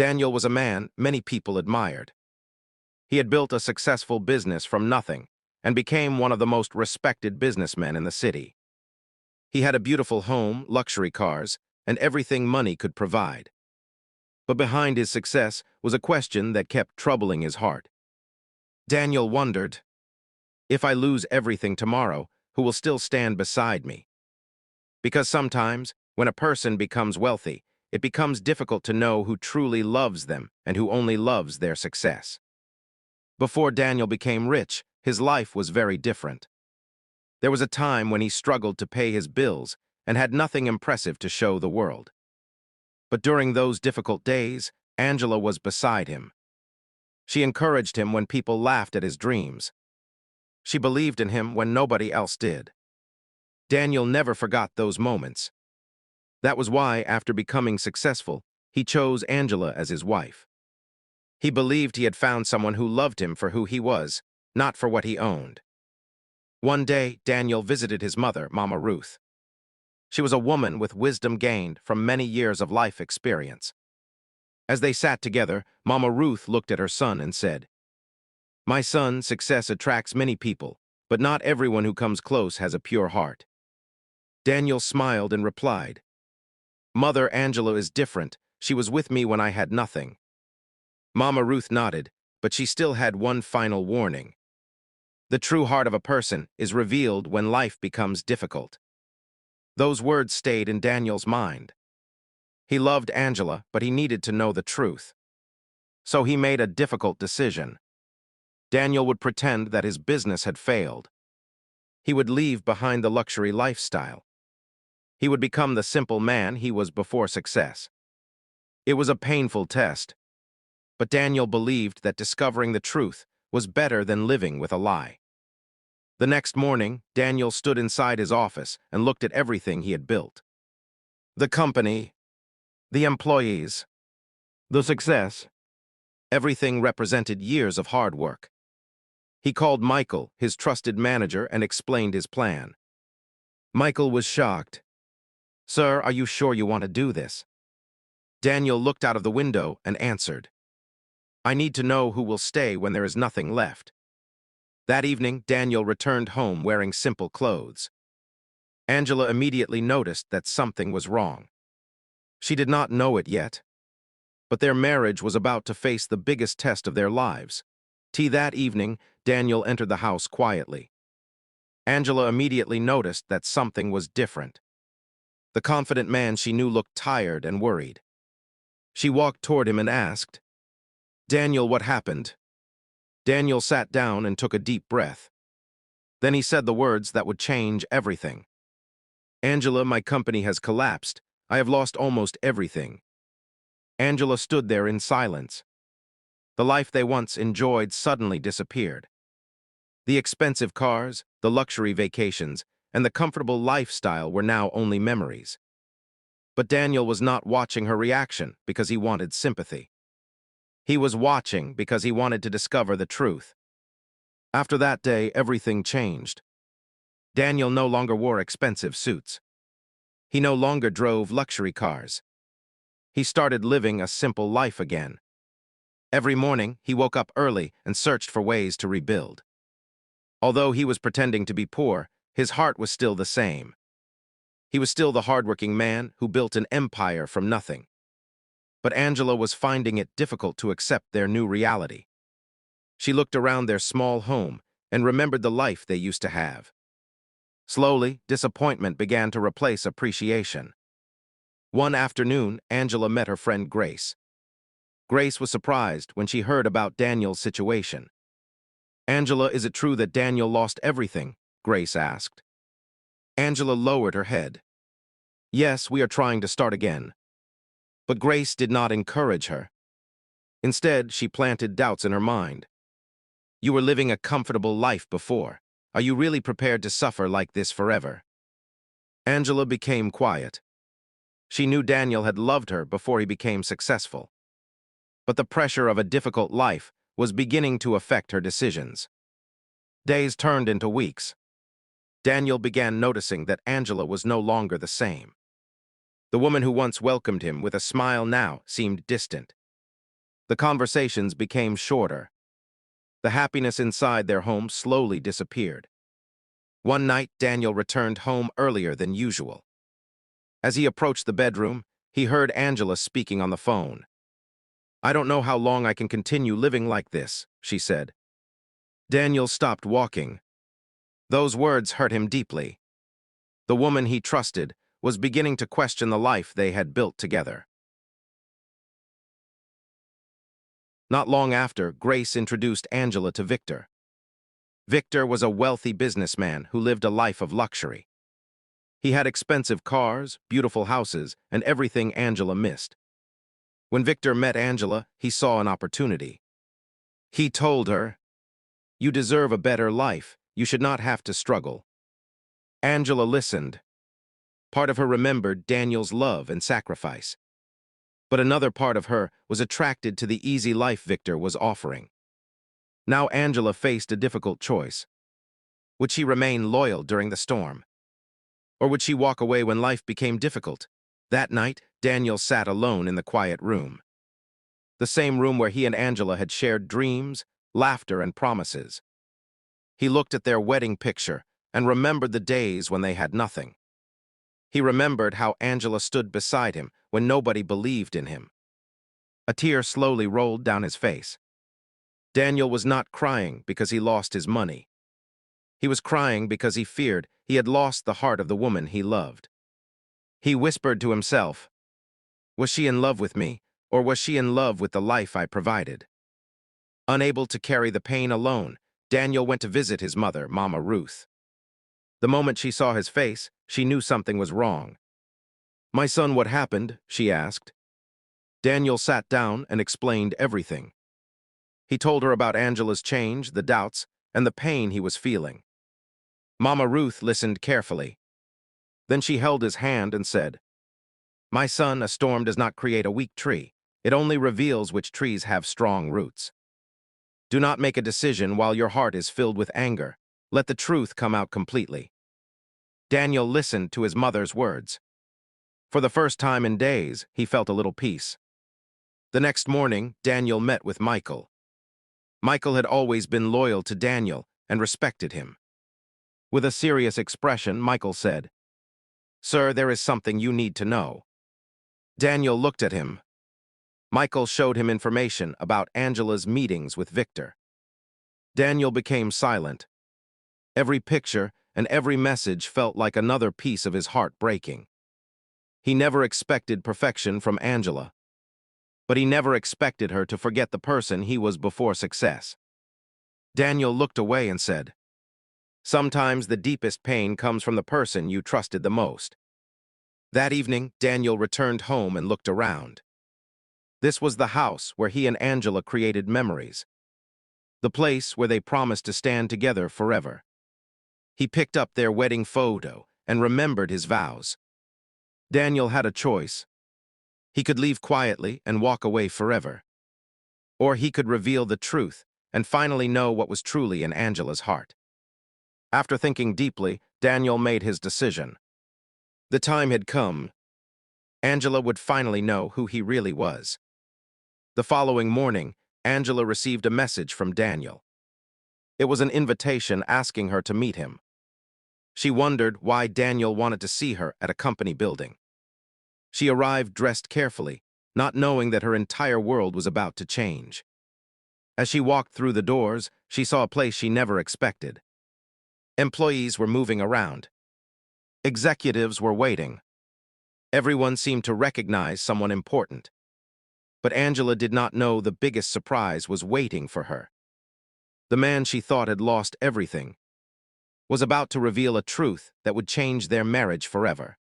Daniel was a man many people admired. He had built a successful business from nothing and became one of the most respected businessmen in the city. He had a beautiful home, luxury cars, and everything money could provide. But behind his success was a question that kept troubling his heart. Daniel wondered, if I lose everything tomorrow, who will still stand beside me? Because sometimes, when a person becomes wealthy, it becomes difficult to know who truly loves them and who only loves their success. Before Daniel became rich, his life was very different. There was a time when he struggled to pay his bills and had nothing impressive to show the world. But during those difficult days, Angela was beside him. She encouraged him when people laughed at his dreams. She believed in him when nobody else did. Daniel never forgot those moments. That was why, after becoming successful, he chose Angela as his wife. He believed he had found someone who loved him for who he was, not for what he owned. One day, Daniel visited his mother, Mama Ruth. She was a woman with wisdom gained from many years of life experience. As they sat together, Mama Ruth looked at her son and said, "My son, success attracts many people, but not everyone who comes close has a pure heart." Daniel smiled and replied, "Mother, Angela is different. She was with me when I had nothing." Mama Ruth nodded, but she still had one final warning. The true heart of a person is revealed when life becomes difficult. Those words stayed in Daniel's mind. He loved Angela, but he needed to know the truth. So he made a difficult decision. Daniel would pretend that his business had failed. He would leave behind the luxury lifestyle. He would become the simple man he was before success. It was a painful test, but Daniel believed that discovering the truth was better than living with a lie. The next morning, Daniel stood inside his office and looked at everything he had built. The company, the employees, the success. Everything represented years of hard work. He called Michael, his trusted manager, and explained his plan. Michael was shocked. "Sir, are you sure you want to do this?" Daniel looked out of the window and answered, "I need to know who will stay when there is nothing left." That evening, Daniel returned home wearing simple clothes. Angela immediately noticed that something was wrong. She did not know it yet, but their marriage was about to face the biggest test of their lives. That evening, Daniel entered the house quietly. Angela immediately noticed that something was different. The confident man she knew looked tired and worried. She walked toward him and asked, "Daniel, what happened?" Daniel sat down and took a deep breath. Then he said the words that would change everything. "Angela, my company has collapsed. I have lost almost everything." Angela stood there in silence. The life they once enjoyed suddenly disappeared. The expensive cars, the luxury vacations, and the comfortable lifestyle were now only memories. But Daniel was not watching her reaction because he wanted sympathy. He was watching because he wanted to discover the truth. After that day, everything changed. Daniel no longer wore expensive suits. He no longer drove luxury cars. He started living a simple life again. Every morning, he woke up early and searched for ways to rebuild. Although he was pretending to be poor, his heart was still the same. He was still the hardworking man who built an empire from nothing. But Angela was finding it difficult to accept their new reality. She looked around their small home and remembered the life they used to have. Slowly, disappointment began to replace appreciation. One afternoon, Angela met her friend Grace. Grace was surprised when she heard about Daniel's situation. "Angela, is it true that Daniel lost everything?" Grace asked. Angela lowered her head. "Yes, we are trying to start again." But Grace did not encourage her. Instead, she planted doubts in her mind. "You were living a comfortable life before. Are you really prepared to suffer like this forever?" Angela became quiet. She knew Daniel had loved her before he became successful. But the pressure of a difficult life was beginning to affect her decisions. Days turned into weeks. Daniel began noticing that Angela was no longer the same. The woman who once welcomed him with a smile now seemed distant. The conversations became shorter. The happiness inside their home slowly disappeared. One night, Daniel returned home earlier than usual. As he approached the bedroom, he heard Angela speaking on the phone. "I don't know how long I can continue living like this," she said. Daniel stopped walking. Those words hurt him deeply. The woman he trusted was beginning to question the life they had built together. Not long after, Grace introduced Angela to Victor. Victor was a wealthy businessman who lived a life of luxury. He had expensive cars, beautiful houses, and everything Angela missed. When Victor met Angela, he saw an opportunity. He told her, "You deserve a better life. You should not have to struggle." Angela listened. Part of her remembered Daniel's love and sacrifice. But another part of her was attracted to the easy life Victor was offering. Now Angela faced a difficult choice. Would she remain loyal during the storm? Or would she walk away when life became difficult? That night, Daniel sat alone in the quiet room. The same room where he and Angela had shared dreams, laughter, and promises. He looked at their wedding picture and remembered the days when they had nothing. He remembered how Angela stood beside him when nobody believed in him. A tear slowly rolled down his face. Daniel was not crying because he lost his money. He was crying because he feared he had lost the heart of the woman he loved. He whispered to himself, "Was she in love with me, or was she in love with the life I provided?" Unable to carry the pain alone, Daniel went to visit his mother, Mama Ruth. The moment she saw his face, she knew something was wrong. "My son, what happened?" she asked. Daniel sat down and explained everything. He told her about Angela's change, the doubts, and the pain he was feeling. Mama Ruth listened carefully. Then she held his hand and said, "My son, a storm does not create a weak tree. It only reveals which trees have strong roots. Do not make a decision while your heart is filled with anger. Let the truth come out completely." Daniel listened to his mother's words. For the first time in days, he felt a little peace. The next morning, Daniel met with Michael. Michael had always been loyal to Daniel and respected him. With a serious expression, Michael said, "Sir, there is something you need to know." Daniel looked at him. Michael showed him information about Angela's meetings with Victor. Daniel became silent. Every picture and every message felt like another piece of his heart breaking. He never expected perfection from Angela, but he never expected her to forget the person he was before success. Daniel looked away and said, "Sometimes the deepest pain comes from the person you trusted the most." That evening, Daniel returned home and looked around. This was the house where he and Angela created memories. The place where they promised to stand together forever. He picked up their wedding photo and remembered his vows. Daniel had a choice. He could leave quietly and walk away forever. Or he could reveal the truth and finally know what was truly in Angela's heart. After thinking deeply, Daniel made his decision. The time had come. Angela would finally know who he really was. The following morning, Angela received a message from Daniel. It was an invitation asking her to meet him. She wondered why Daniel wanted to see her at a company building. She arrived dressed carefully, not knowing that her entire world was about to change. As she walked through the doors, she saw a place she never expected. Employees were moving around. Executives were waiting. Everyone seemed to recognize someone important. But Angela did not know the biggest surprise was waiting for her. The man she thought had lost everything was about to reveal a truth that would change their marriage forever.